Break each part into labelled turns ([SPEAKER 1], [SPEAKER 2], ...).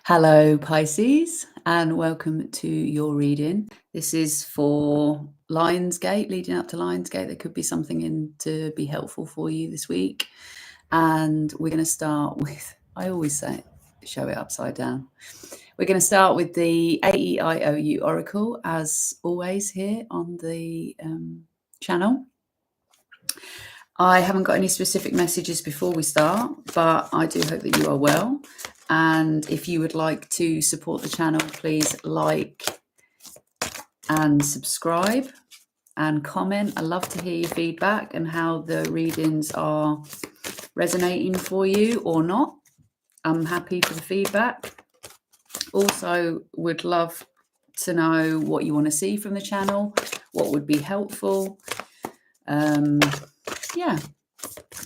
[SPEAKER 1] Hello, Pisces, and welcome to your reading. This is for Lionsgate, leading up to Lionsgate. There could be something in to be helpful for you this week. And we're going to start with, I always say, show it upside down. We're going to start with the AEIOU Oracle, as always, here on the channel. I haven't got any specific messages before we start, but I do hope that you are well. And if you would like to support the channel, please like and subscribe and comment. I love to hear your feedback and how the readings are resonating for you or not. I'm happy for the feedback. Also, would love to know what you want to see from the channel, what would be helpful. Yeah,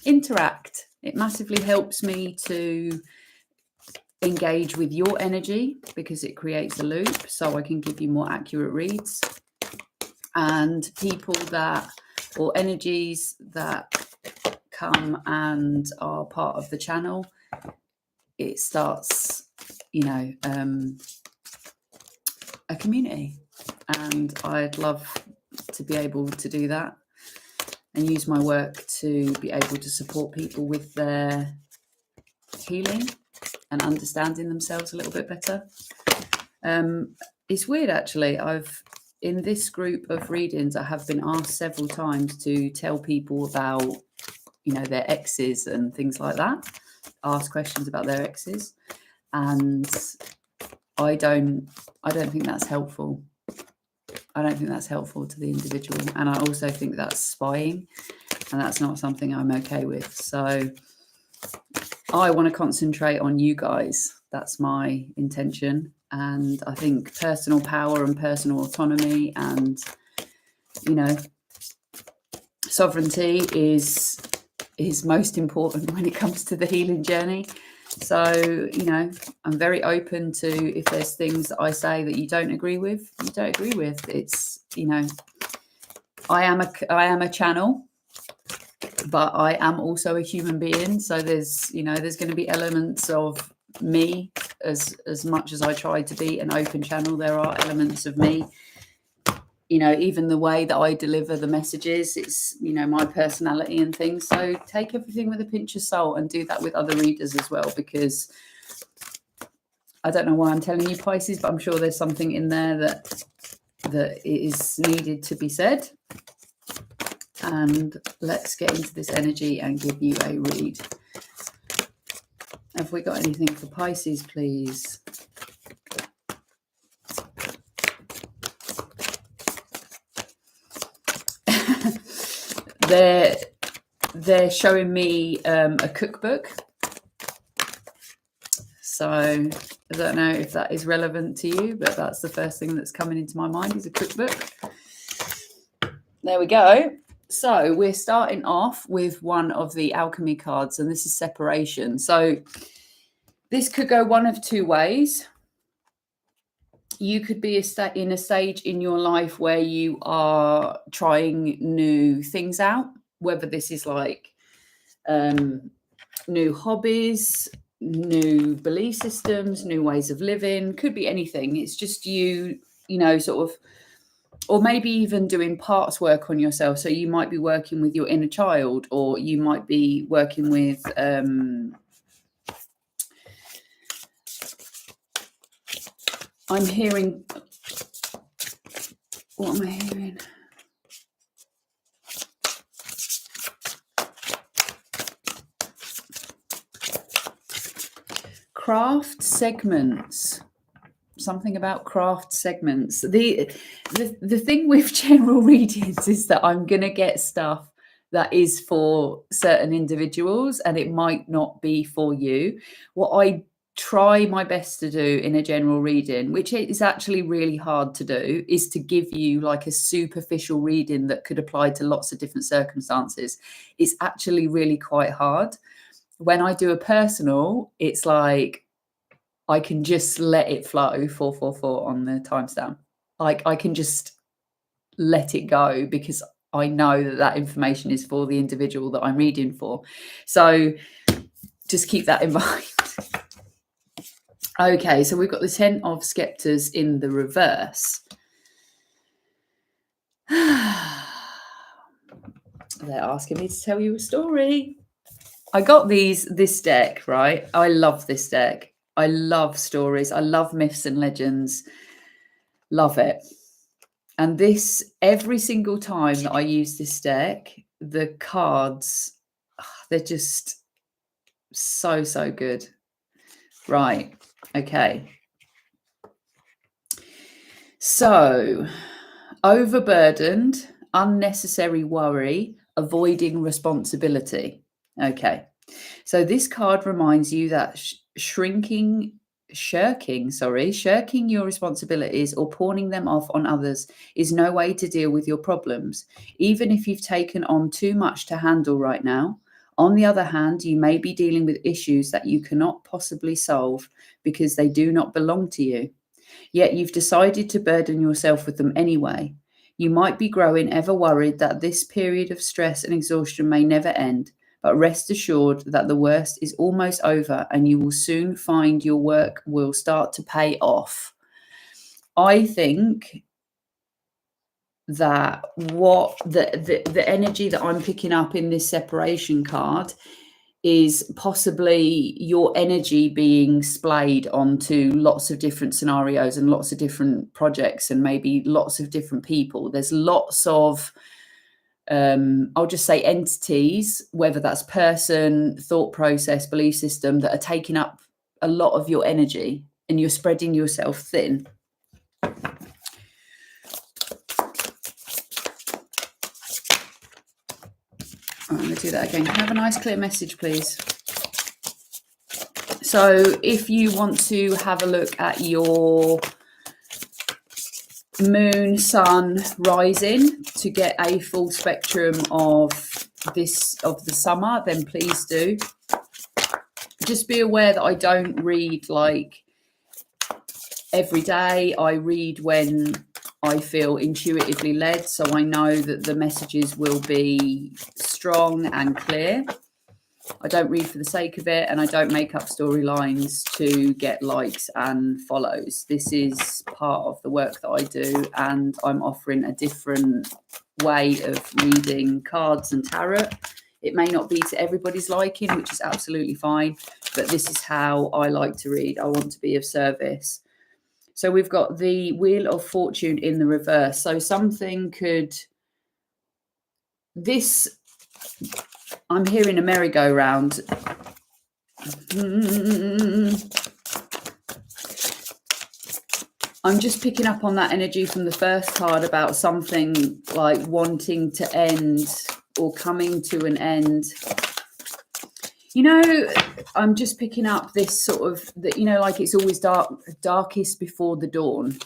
[SPEAKER 1] interact. It massively helps me to engage with your energy because it creates a loop so I can give you more accurate reads. And people that, or energies that come and are part of the channel, it starts, a community. And I'd love to be able to do that and use my work to be able to support people with their healing and understanding themselves a little bit better. It's weird, actually. In this group of readings, I have been asked several times to tell people about, their exes and things like that. Ask questions about their exes, and I don't think that's helpful. I don't think that's helpful to the individual, and I also think that's spying, and that's not something I'm okay with. So I want to concentrate on you guys. That's my intention. And I think personal power and personal autonomy and, sovereignty is most important when it comes to the healing journey. So, I'm very open to, if there's things that I say that you don't agree with, you don't agree with. It's, I am a channel, but I am also a human being. So there's going to be elements of me as much as I try to be an open channel. There are elements of me, even the way that I deliver the messages, it's, my personality and things. So take everything with a pinch of salt and do that with other readers as well, because I don't know why I'm telling you, Pisces, but I'm sure there's something in there that is needed to be said. And let's get into this energy and give you a read. Have we got anything for Pisces, please? They're showing me a cookbook. So I don't know if that is relevant to you, but that's the first thing that's coming into my mind is a cookbook. There we go. So we're starting off with one of the alchemy cards, and this is separation. So this could go one of two ways. You could be in a stage in your life where you are trying new things out, whether this is like new hobbies, new belief systems, new ways of living, could be anything. It's just you sort of, or maybe even doing parts work on yourself. So you might be working with your inner child, or you might be working with I'm hearing, what am I hearing? Craft segments. Something about craft segments. The thing with general readings is that I'm going to get stuff that is for certain individuals and it might not be for you. What I try my best to do in a general reading, which is actually really hard to do, is to give you like a superficial reading that could apply to lots of different circumstances. It's actually really quite hard. When I do a personal, it's like I can just let it flow 444 on the timestamp. Like I can just let it go because I know that information is for the individual that I'm reading for. So just keep that in mind. Okay, so we've got the 10 of Sceptres in the reverse. They're asking me to tell you a story. I got this deck, right? I love this deck. I love stories. I love myths and legends. Love it. And this, every single time that I use this deck, the cards, they're just so good. Right. Okay. So, overburdened, unnecessary worry, avoiding responsibility. Okay. So this card reminds you that shirking your responsibilities or pawning them off on others is no way to deal with your problems, even if you've taken on too much to handle right now. On the other hand, you may be dealing with issues that you cannot possibly solve because they do not belong to you. Yet you've decided to burden yourself with them anyway. You might be growing ever worried that this period of stress and exhaustion may never end, but rest assured that the worst is almost over and you will soon find your work will start to pay off. I think that what the energy that I'm picking up in this separation card is possibly your energy being splayed onto lots of different scenarios and lots of different projects and maybe lots of different people. There's lots of I'll just say entities, whether that's person, thought process, belief system, that are taking up a lot of your energy and you're spreading yourself thin. I'm going to do that again. Can I have a nice clear message, please? So if you want to have a look at your moon, sun, rising to get a full spectrum of the summer, then please do. Just be aware that I don't read like every day. I read when I feel intuitively led, so I know that the messages will be strong and clear. I don't read for the sake of it, and I don't make up storylines to get likes and follows. This is part of the work that I do, and I'm offering a different way of reading cards and tarot. It may not be to everybody's liking, which is absolutely fine, but this is how I like to read. I want to be of service. So we've got the Wheel of Fortune in the reverse. So something could... This... I'm hearing a merry-go-round. I'm just picking up on that energy from the first card about something like wanting to end or coming to an end. You know, I'm just picking up this sort of, that, you know, like it's always darkest before the dawn.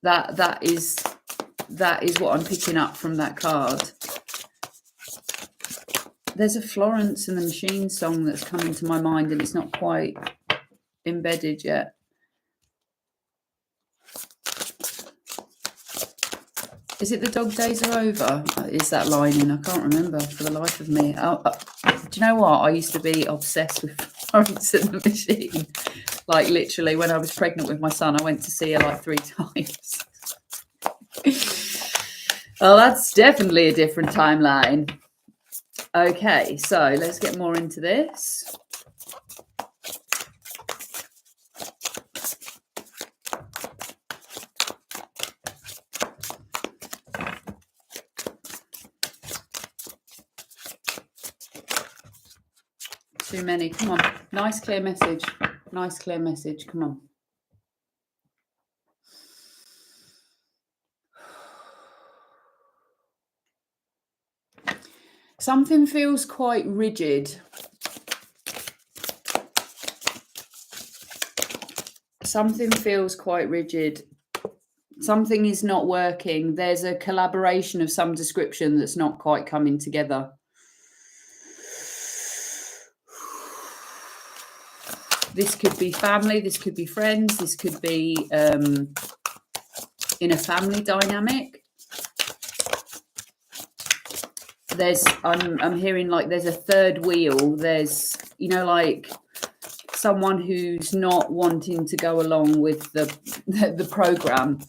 [SPEAKER 1] That is what I'm picking up from that card. There's a Florence and the Machine song that's coming to my mind, and it's not quite embedded yet. Is it The Dog Days Are Over? Is that line in? I can't remember for the life of me. Do you know what? I used to be obsessed with Florence and the Machine. Like literally when I was pregnant with my son, I went to see her like 3 times. Well, that's definitely a different timeline. Okay, so let's get more into this. Too many. Come on. Nice, clear message. Nice, clear message. Come on. Something feels quite rigid. Something feels quite rigid. Something is not working. There's a collaboration of some description that's not quite coming together. This could be family. This could be friends. This could be in a family dynamic. I'm hearing like there's a third wheel. There's, you know, like someone who's not wanting to go along with the program.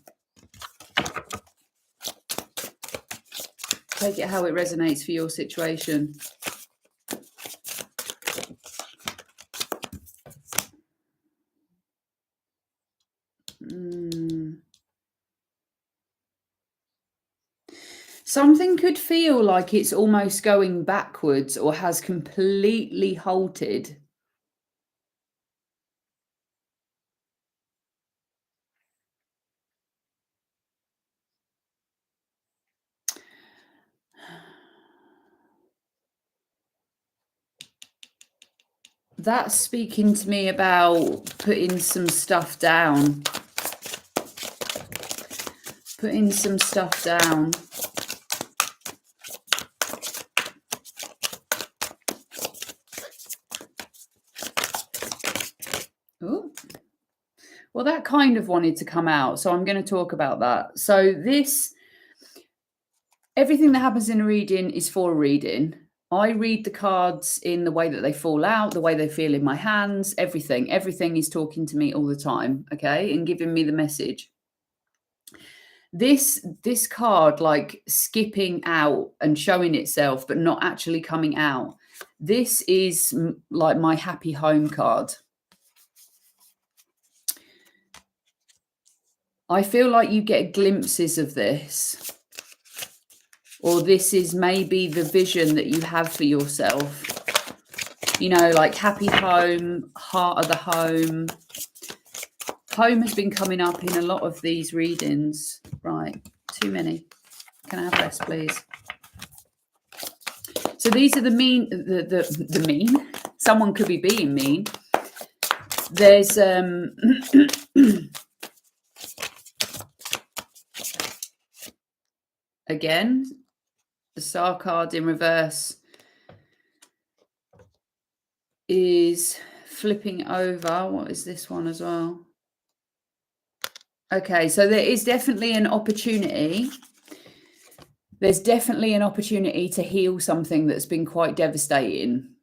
[SPEAKER 1] Take it how it resonates for your situation. Something could feel like it's almost going backwards or has completely halted. That's speaking to me about putting some stuff down. Putting some stuff down. Ooh. Well, that kind of wanted to come out, so I'm going to talk about that. So everything that happens in a reading is for a reading. I read the cards in the way that they fall out, the way they feel in my hands, everything. Everything is talking to me all the time, okay, and giving me the message. This card, like skipping out and showing itself, but not actually coming out. This is like my happy home card. I feel like you get glimpses of this. Or this is maybe the vision that you have for yourself. You know, like happy home, heart of the home. Home has been coming up in a lot of these readings. Right, too many. Can I have less, please? So these are the mean. Someone could be being mean. There's again, the Star card in reverse is flipping over. What is this one as well? Okay, so there is definitely an opportunity. There's definitely an opportunity to heal something that's been quite devastating.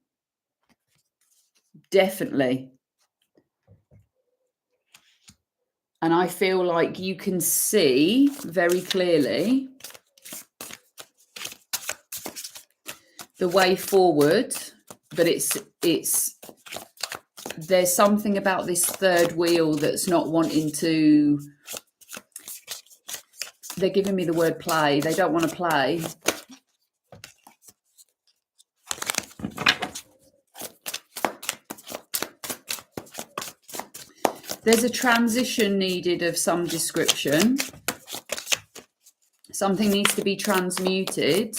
[SPEAKER 1] Definitely. And I feel like you can see very clearly the way forward, but there's something about this third wheel that's not wanting to. They're giving me the word play. They don't want to play. There's a transition needed of some description. Something needs to be transmuted.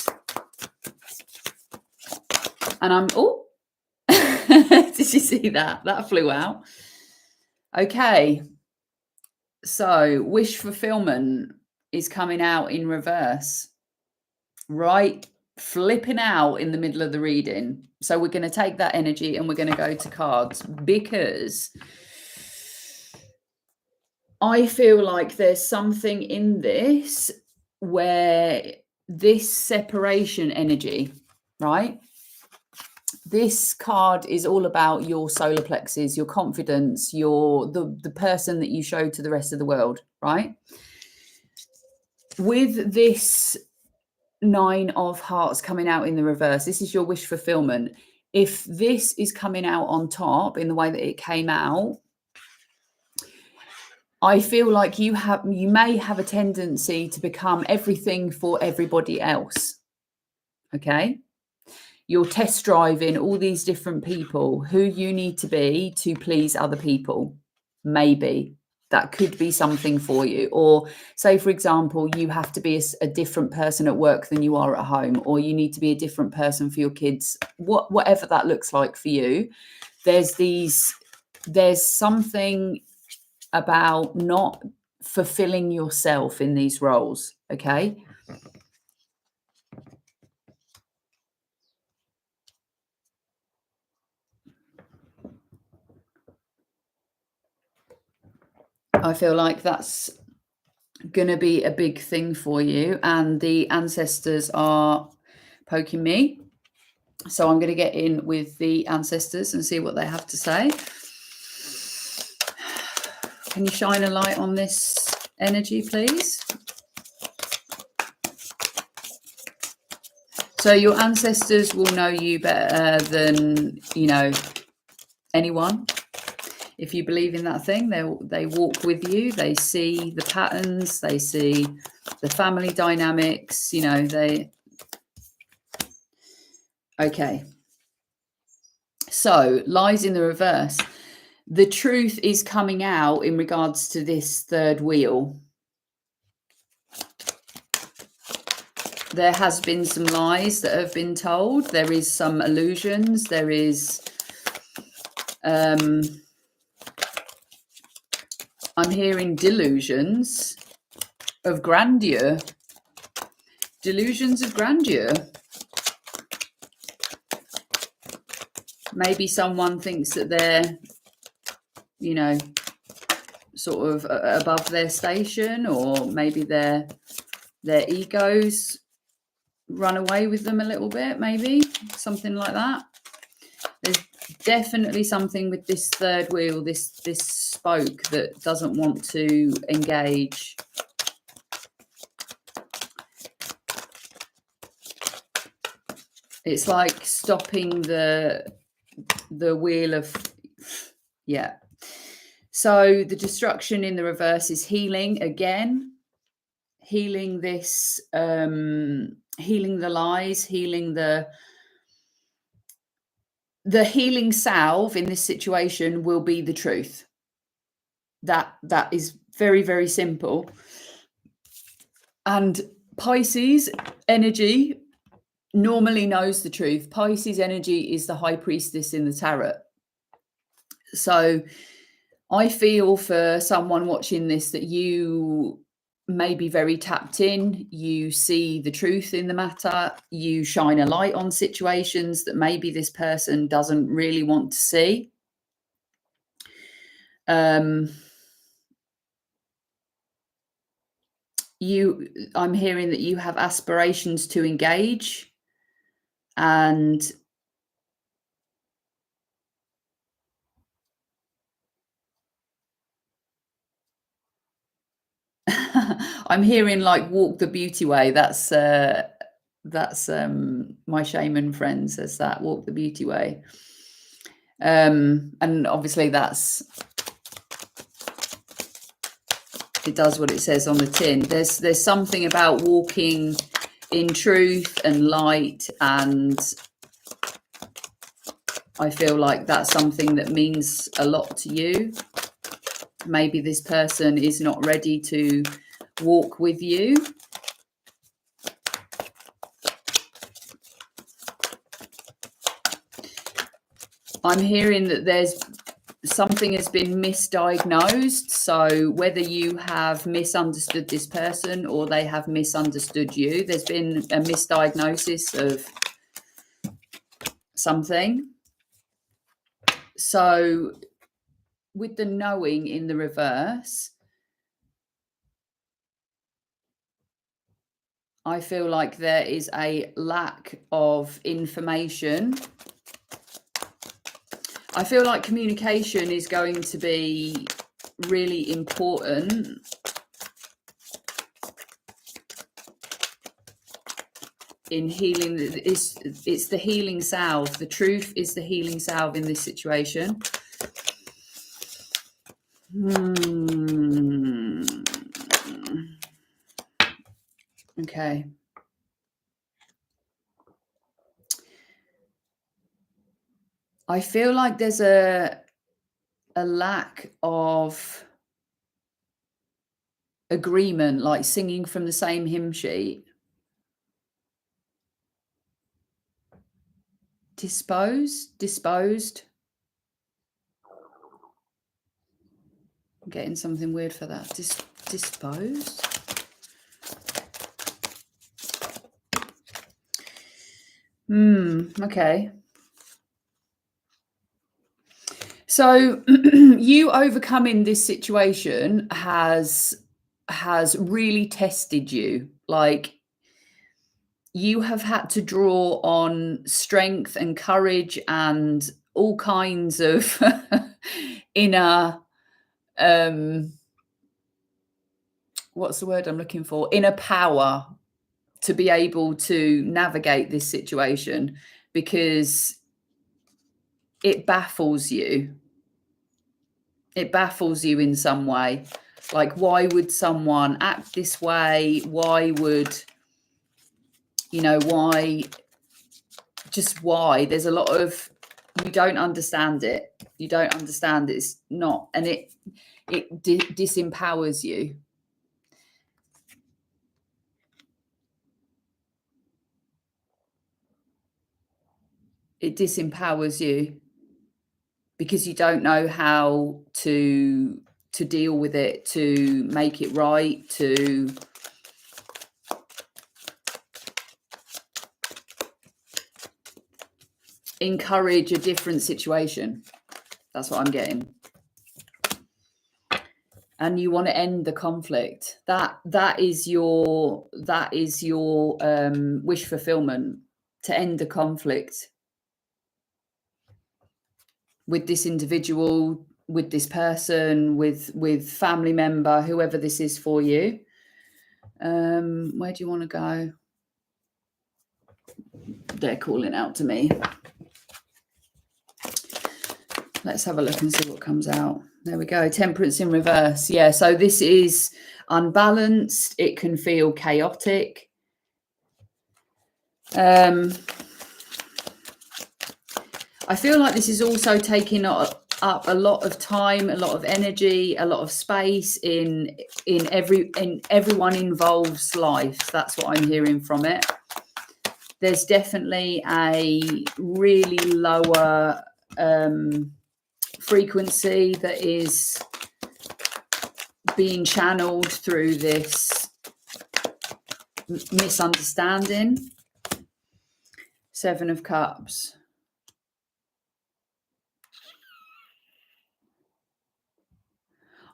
[SPEAKER 1] And I'm, oh, did you see that? That flew out. Okay. So wish fulfillment is coming out in reverse, right? Flipping out in the middle of the reading. So we're going to take that energy and we're going to go to cards, because I feel like there's something in this where this separation energy, right? This card is all about your solar plexus, your confidence, the person that you show to the rest of the world, right? With this 9 of Hearts coming out in the reverse, this is your wish fulfillment. If this is coming out on top in the way that it came out, I feel like you may have a tendency to become everything for everybody else. Okay? You're test driving all these different people, who you need to be to please other people. Maybe that could be something for you. Or say, for example, you have to be a different person at work than you are at home, or you need to be a different person for your kids, whatever that looks like for you. There's something about not fulfilling yourself in these roles. Okay. I feel like that's going to be a big thing for you, and the ancestors are poking me. So I'm going to get in with the ancestors and see what they have to say. Can you shine a light on this energy, please? So your ancestors will know you better than, anyone. If you believe in that thing, they walk with you. They see the patterns. They see the family dynamics. Okay. So lies in the reverse. The truth is coming out in regards to this third wheel. There has been some lies that have been told. There is some illusions. There is, I'm hearing delusions of grandeur. Delusions of grandeur. Maybe someone thinks that they're, sort of above their station, or maybe their egos run away with them a little bit, maybe something like that. There's definitely something with this third wheel, this spoke, that doesn't want to engage. It's like stopping the wheel of, yeah. So the destruction in the reverse is healing again, healing this, healing the lies, healing the healing salve in this situation will be the truth. That is very, very simple. And Pisces energy normally knows the truth. Pisces energy is the high priestess in the tarot. So I feel for someone watching this that you may be very tapped in. You see the truth in the matter. You shine a light on situations that maybe this person doesn't really want to see. I'm hearing that you have aspirations to engage, and I'm hearing like walk the beauty way. That's my shaman friend says that, walk the beauty way. And obviously it does what it says on the tin. There's something about walking in truth and light, and I feel like that's something that means a lot to you. Maybe this person is not ready to walk with you. I'm hearing that there's something has been misdiagnosed. So whether you have misunderstood this person or they have misunderstood you, there's been a misdiagnosis of something. So with the knowing in the reverse, I feel like there is a lack of information. I feel like communication is going to be really important. In healing, it's the healing salve. The truth is the healing salve in this situation. Okay. I feel like there's a lack of agreement, like singing from the same hymn sheet. Disposed. I'm getting something weird for that. Disposed. Okay. So you overcoming this situation has really tested you. Like, you have had to draw on strength and courage and all kinds of inner what's the word I'm looking for? Inner power to be able to navigate this situation, because it baffles you. It baffles you in some way. Like, why would someone act this way? Why would, why? Just why? There's a lot of, you don't understand it. You don't understand it. It's not, and it disempowers you. It disempowers you because you don't know how to deal with it, to make it right, to encourage a different situation. That's what I'm getting. And you want to end the conflict. That is your wish fulfillment, to end the conflict with this individual, with this person, with family member, whoever this is for you. Where do you want to go? They're calling out to me. Let's have a look and see what comes out. There we go. Temperance in reverse. Yeah, so this is unbalanced. It can feel chaotic. I feel like this is also taking up a lot of time, a lot of energy, a lot of space in everyone involved's life. That's what I'm hearing from it. There's definitely a really lower frequency that is being channeled through this misunderstanding. 7 of Cups.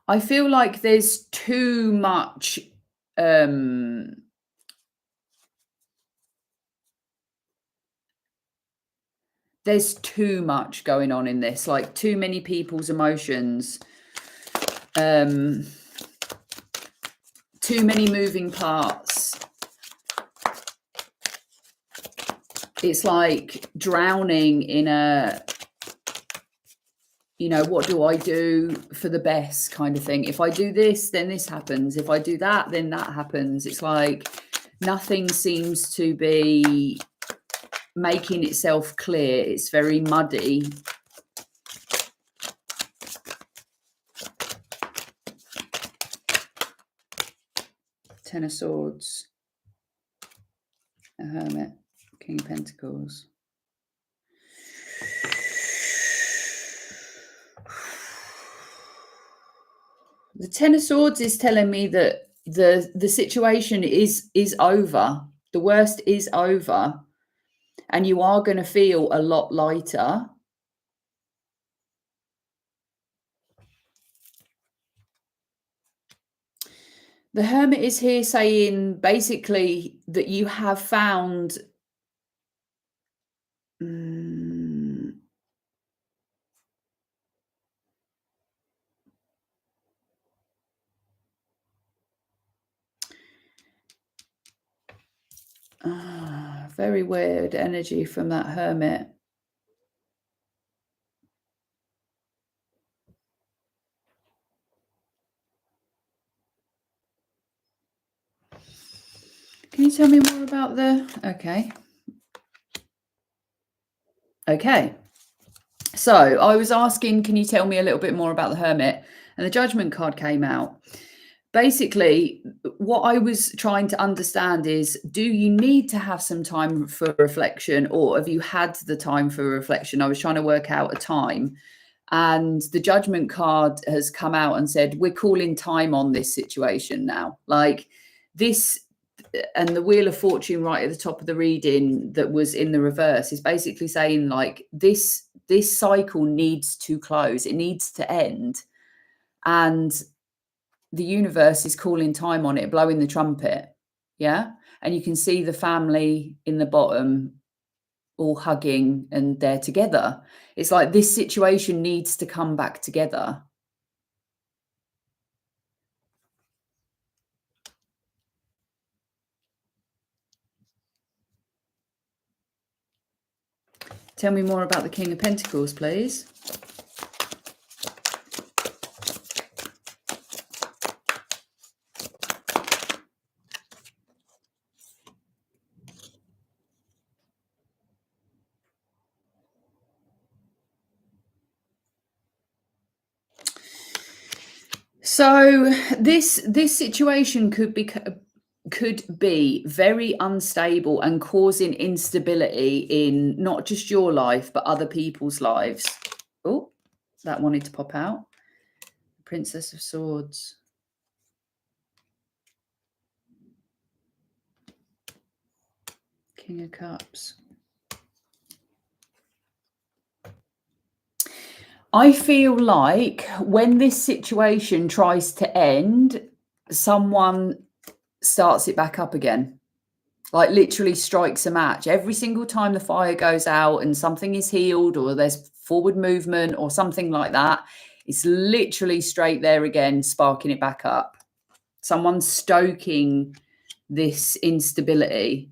[SPEAKER 1] I feel like there's too much there's too much going on in this, like too many people's emotions, too many moving parts. It's like drowning in a, what do I do for the best kind of thing. If I do this, then this happens. If I do that, then that happens. It's like nothing seems to be making itself clear. It's very muddy. Ten of Swords, a Hermit, King of Pentacles. The Ten of Swords is telling me that the situation is over. The worst is over, and you are going to feel a lot lighter. The Hermit is here saying basically that you have found very weird energy from that Hermit. Can you tell me more about the... Okay. So I was asking, can you tell me a little bit more about the Hermit? And the Judgment card came out. Basically, what I was trying to understand is, do you need to have some time for reflection, or have you had the time for reflection? I was trying to work out a time. And the Judgment card has come out and said, we're calling time on this situation now. Like this, and the Wheel of Fortune right at the top of the reading that was in the reverse is basically saying like this cycle needs to close. It needs to end. And the universe is calling time on it, blowing the trumpet. Yeah. And you can see the family in the bottom all hugging and they're together. It's like this situation needs to come back together. Tell me more about the King of Pentacles, please. So this situation could be very unstable and causing instability in not just your life, but other people's lives. Oh, that wanted to pop out. Princess of Swords. King of Cups. I feel like when this situation tries to end, someone starts it back up again. Like literally strikes a match. Every single time the fire goes out and something is healed or there's forward movement or something like that, it's literally straight there again, sparking it back up. Someone's stoking this instability.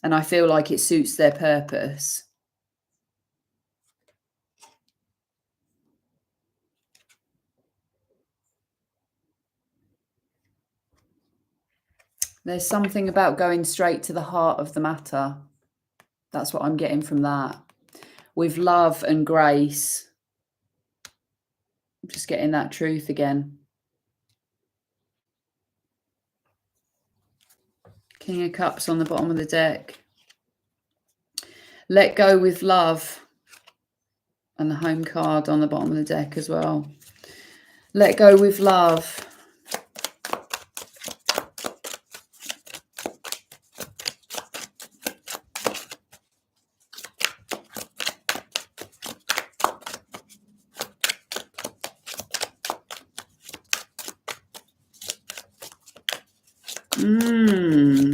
[SPEAKER 1] And I feel like it suits their purpose. There's something about going straight to the heart of the matter. That's what I'm getting from that. With love and grace. I'm just getting that truth again. King of Cups on the bottom of the deck. Let go with love. And the Home card on the bottom of the deck as well. Let go with love.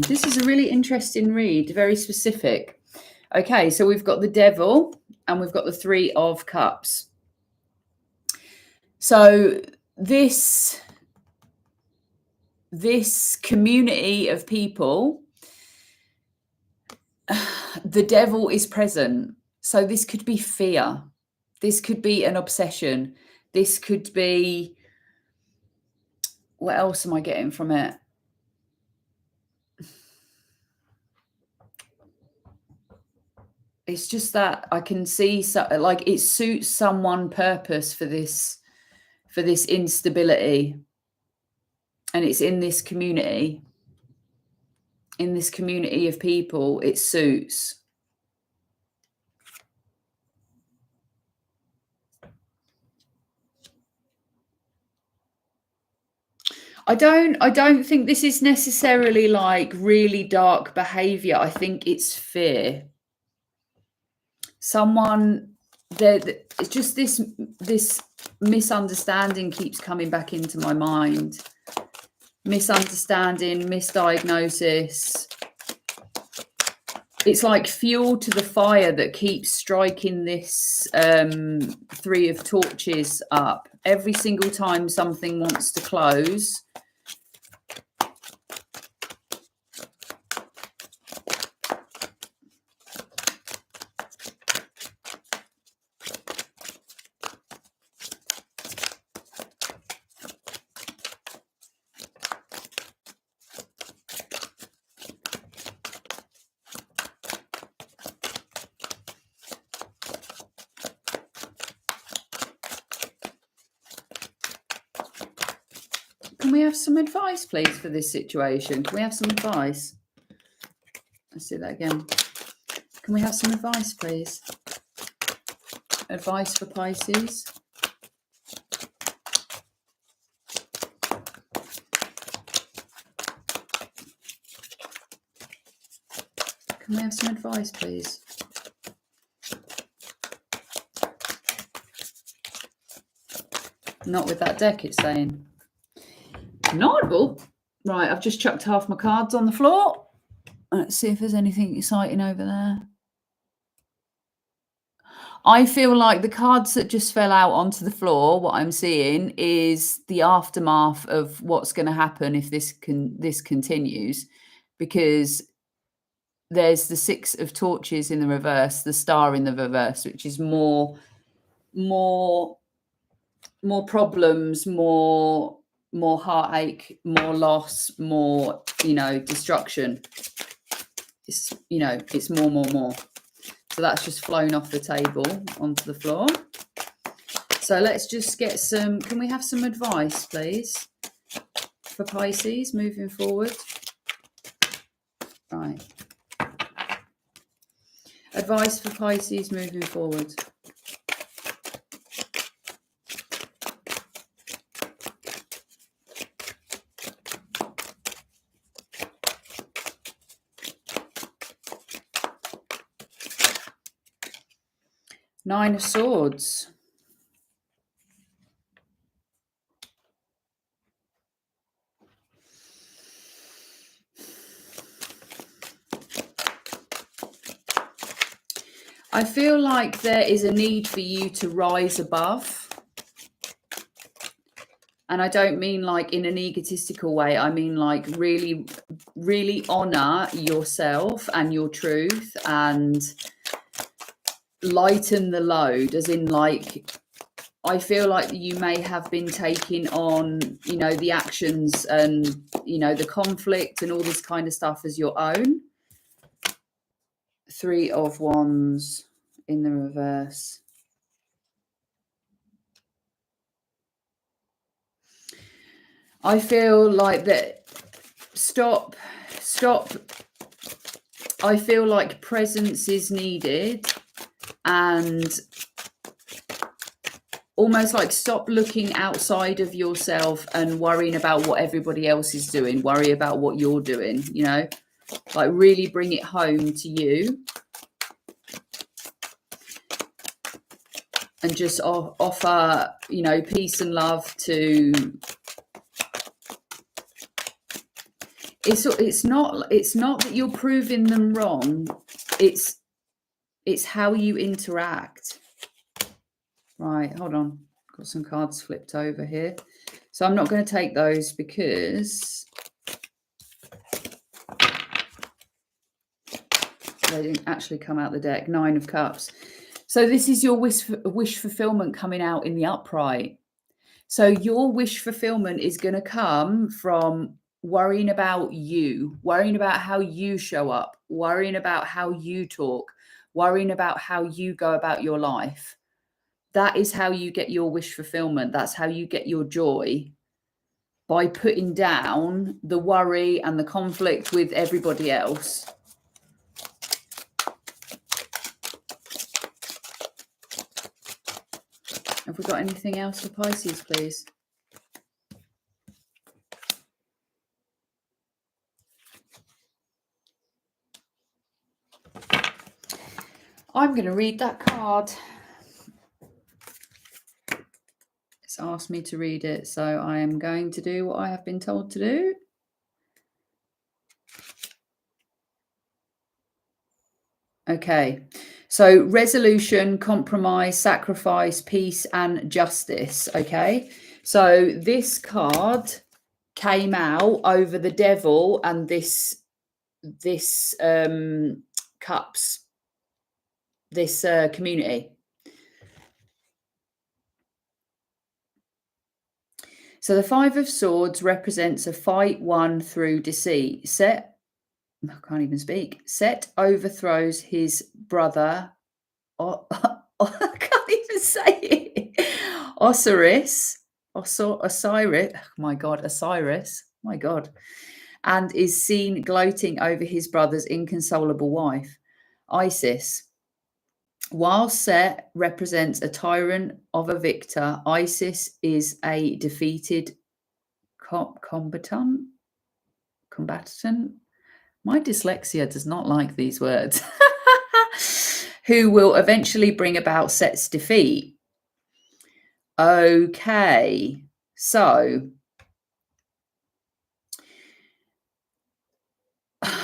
[SPEAKER 1] This is a really interesting read, very specific. Okay, so we've got the Devil and we've got the Three of Cups. So this community of people, the devil is present. So this could be fear. This could be an obsession. This could be, what else am I getting from it? It's just that I can see, so, like it suits someone purpose for this instability. And it's in this community of people, it suits. I don't think this is necessarily like really dark behavior. I think it's fear. It's just this misunderstanding keeps coming back into my mind. Misunderstanding, misdiagnosis. It's like fuel to the fire that keeps striking this Three of Torches up. Every single time something wants to close. Can we have some advice, please, for this situation? Can we have some advice? Let's do that again. Can we have some advice, please? Advice for Pisces. Can we have some advice, please? Not with that deck, it's saying. Notable. Right, I've just chucked half my cards on the floor. Let's see if there's anything exciting over there. I feel like the cards that just fell out onto the floor, what I'm seeing is the aftermath of what's going to happen if this continues, because there's the Six of Torches in the reverse, the Star in the reverse, which is more problems, more heartache, more loss, more, destruction. It's, it's more. So that's just flown off the table onto the floor. So let's just get some, can we have some advice, please, for Pisces moving forward? Right. Advice for Pisces moving forward. Nine of Swords. I feel like there is a need for you to rise above. And I don't mean like in an egotistical way. I mean like really, really honor yourself and your truth and lighten the load, as in like, I feel like you may have been taking on, the actions and, the conflict and all this kind of stuff as your own. Three of Wands in the reverse. I feel like that. Stop. I feel like presence is needed, and almost like stop looking outside of yourself and worrying about what everybody else is doing. Worry about what you're doing, like really bring it home to you. And just offer, peace and love to. It's not that you're proving them wrong. It's how you interact. Right, hold on. Got some cards flipped over here. So I'm not going to take those because they didn't actually come out the deck. Nine of Cups. So this is your wish fulfillment coming out in the upright. So your wish fulfillment is going to come from worrying about you, worrying about how you show up, worrying about how you talk, worrying about how you go about your life. That is how you get your wish fulfillment. That's how you get your joy, by putting down the worry and the conflict with everybody else. Have we got anything else for Pisces, please? I'm going to read that card. It's asked me to read it, so I am going to do what I have been told to do. Okay, so resolution, compromise, sacrifice, peace, and justice. Okay, so this card came out over the Devil and this cups, this community. So the Five of Swords represents a fight won through deceit. I can't even speak. Set overthrows his brother. I can't even say it. Osiris. Oh my God, Osiris. My God. And is seen gloating over his brother's inconsolable wife, Isis. While Set represents a tyrant of a victor, Isis is a defeated combatant. My dyslexia does not like these words. Who will eventually bring about Set's defeat. Okay, so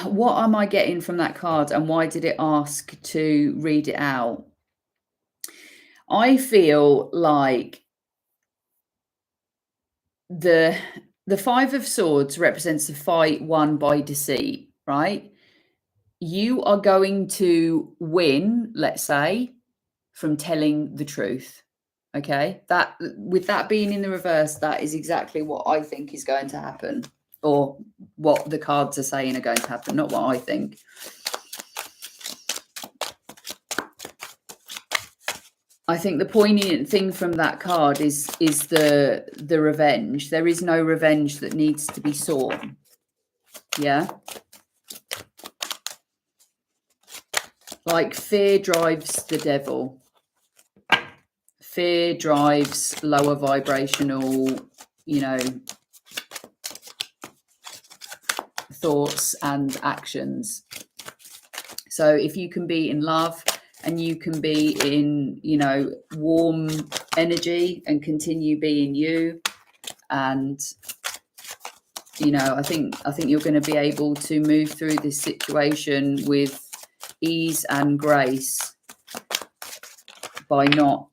[SPEAKER 1] what am I getting from that card, and why did it ask to read it out? I feel like the Five of Swords represents a fight won by deceit, right? you are going to win, let's say, from telling the truth. Okay, that with that being in the reverse, that is exactly what I think is going to happen, or what the cards are saying are going to happen, not what I think. I think the poignant thing from that card is the revenge. There is no revenge that needs to be sought. Yeah. Like fear drives the devil. Fear drives lower vibrational, you know, thoughts and actions. So if you can be in love and you can be in, you know, warm energy and continue being you, and you know, I think you're going to be able to move through this situation with ease and grace by not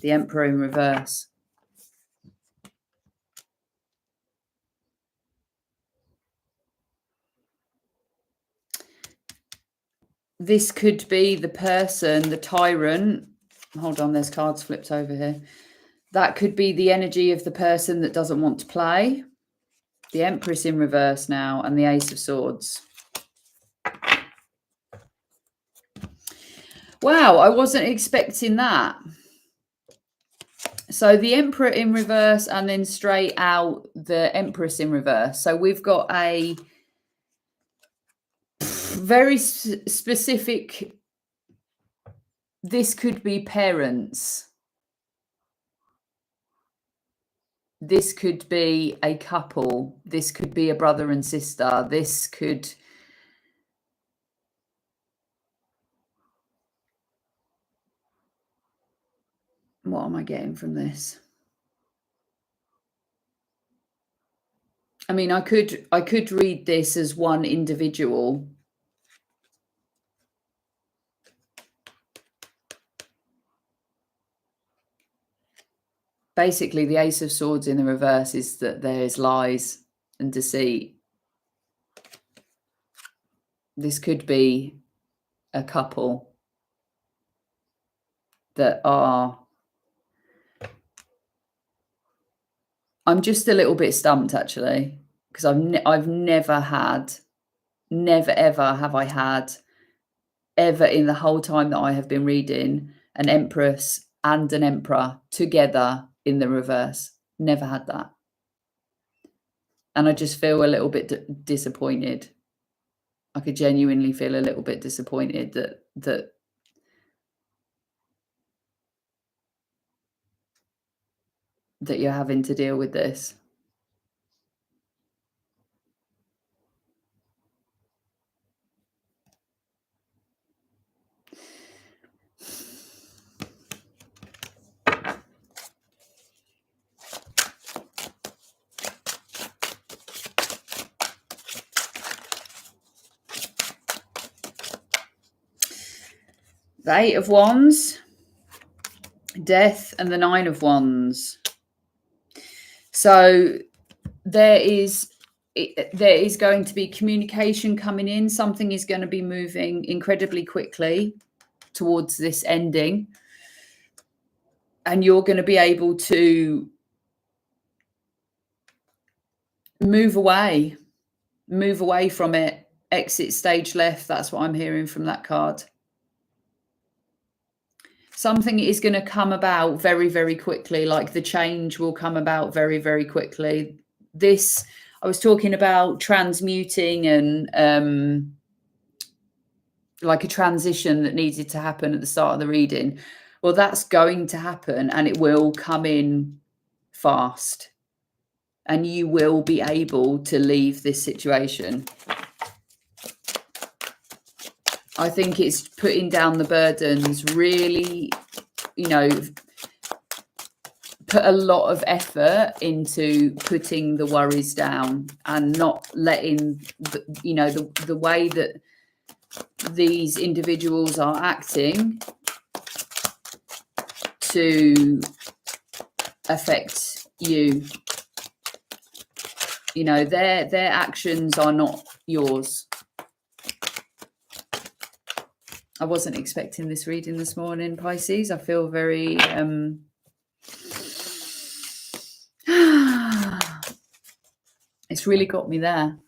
[SPEAKER 1] the Emperor in reverse. This could be the person, the tyrant. Hold on, there's cards flipped over here. That could be the energy of the person that doesn't want to play. The Empress in reverse now, and the Ace of Swords. Wow, I wasn't expecting that. So the Emperor in reverse, and then straight out the Empress in reverse. So we've got a very specific, this could be parents. This could be a couple. This could be a brother and sister. This could... What am I getting from this? I mean, I could read this as one individual. Basically, the Ace of Swords in the reverse is that there's lies and deceit. This could be a couple that are... I'm just a little bit stumped, actually, because I've never ever have I had, ever in the whole time that I have been reading, an Empress and an Emperor together in the reverse. Never had that. And I just feel a little bit disappointed. I could genuinely feel a little bit disappointed that you're having to deal with this. The Eight of Wands, Death, and the Nine of Wands. So there is going to be communication coming in. Something is going to be moving incredibly quickly towards this ending. And you're going to be able to move away from it. Exit stage left. That's what I'm hearing from that card. Something is going to come about very, very quickly. Like the change will come about very, very quickly. This, I was talking about transmuting and like a transition that needed to happen at the start of the reading. Well, that's going to happen, and it will come in fast. And you will be able to leave this situation. I think it's putting down the burdens, really, you know, put a lot of effort into putting the worries down and not letting, the way that these individuals are acting to affect you. You know, their actions are not yours. I wasn't expecting this reading this morning, Pisces. I feel very it's really got me there,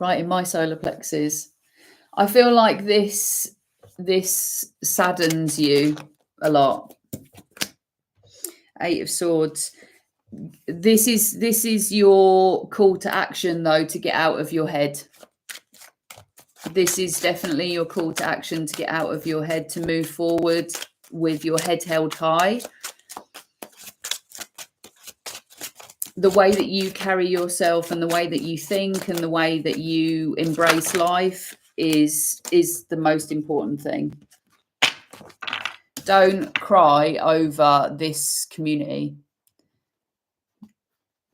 [SPEAKER 1] right in my solar plexus. I feel like this saddens you a lot. 8 of Swords. This is your call to action, though, to get out of your head. This is definitely your call to action to get out of your head, to move forward with your head held high. The way that you carry yourself and the way that you think and the way that you embrace life is the most important thing. Don't cry over this community.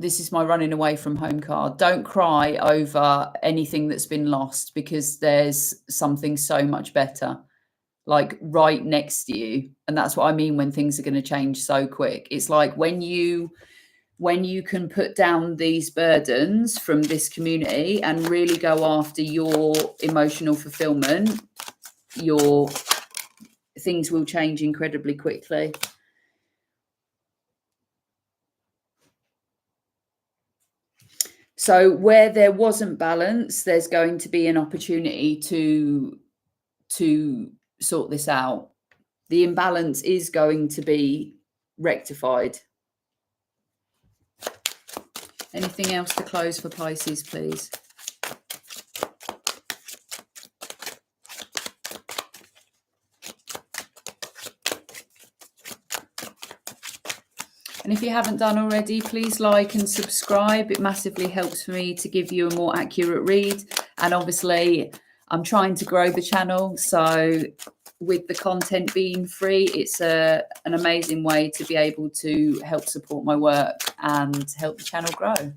[SPEAKER 1] This is my running away from home card. Don't cry over anything that's been lost, because there's something so much better, like right next to you. And that's what I mean when things are going to change so quick. It's like when you can put down these burdens from this community and really go after your emotional fulfillment, your things will change incredibly quickly. So where there wasn't balance, there's going to be an opportunity to sort this out. The imbalance is going to be rectified. Anything else to close for Pisces, please? And if you haven't done already, please like and subscribe. It massively helps for me to give you a more accurate read. And obviously, I'm trying to grow the channel. So with the content being free, it's an amazing way to be able to help support my work and help the channel grow.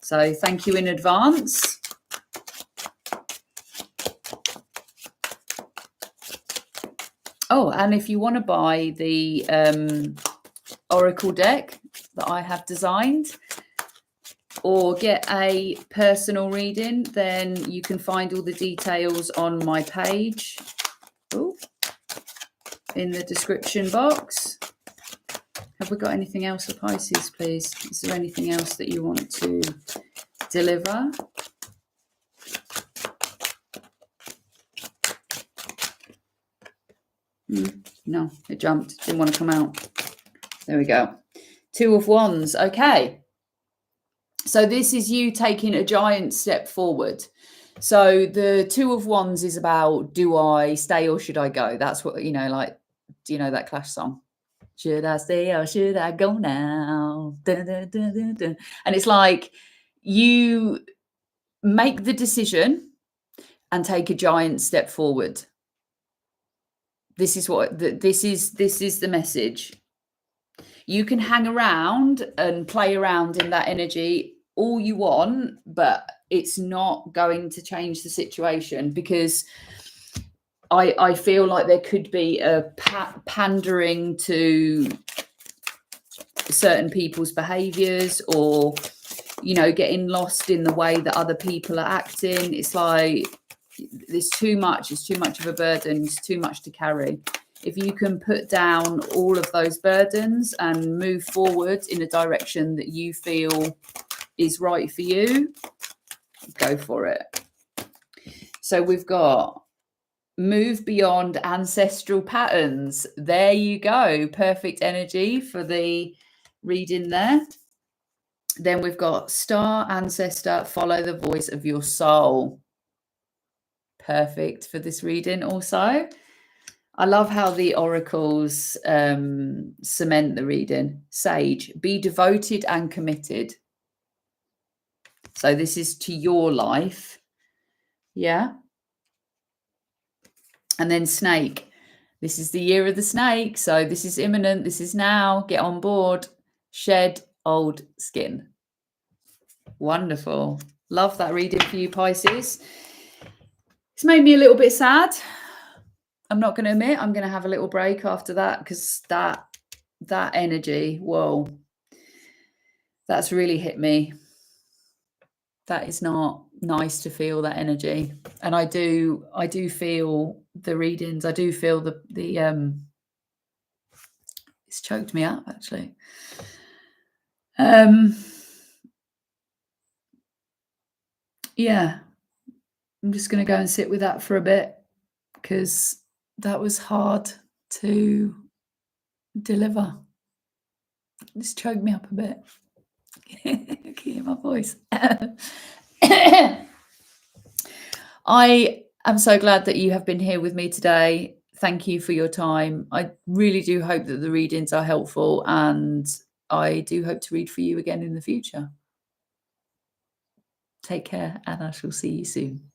[SPEAKER 1] So thank you in advance. Oh, and if you want to buy the Oracle deck that I have designed or get a personal reading, then you can find all the details on my page in the description box. Have we got anything else for Pisces, please? Is there anything else that you want to deliver? No, it jumped. Didn't want to come out. There we go. 2 of Wands. Okay. So this is you taking a giant step forward. So the 2 of Wands is about, do I stay or should I go? That's what, like, do you know that Clash song? Should I stay or should I go now? Dun, dun, dun, dun, dun. And it's like you make the decision and take a giant step forward. This is what this is the message. You can hang around and play around in that energy all you want, but it's not going to change the situation, because I feel like there could be a pandering to certain people's behaviors, or, getting lost in the way that other people are acting. It's like there's too much. It's too much of a burden. It's too much to carry. If you can put down all of those burdens and move forward in a direction that you feel is right for you, go for it. So we've got move beyond ancestral patterns. There you go. Perfect energy for the reading there. Then we've got star ancestor, follow the voice of your soul. Perfect for this reading also. I love how the oracles cement the reading. Sage, be devoted and committed. So this is to your life. Yeah. And then snake. This is the year of the snake. So this is imminent. This is now. Get on board. Shed old skin. Wonderful. Love that reading for you, Pisces. It's made me a little bit sad. I'm not going to admit, I'm going to have a little break after that, because that energy, whoa, that's really hit me. That is not nice to feel that energy. And I do feel the readings. I do feel the it's choked me up actually. Yeah, I'm just going to go and sit with that for a bit because that was hard to deliver. It's choked me up a bit. Can you hear my voice? I am so glad that you have been here with me today. Thank you for your time. I really do hope that the readings are helpful, and I do hope to read for you again in the future. Take care, and I shall see you soon.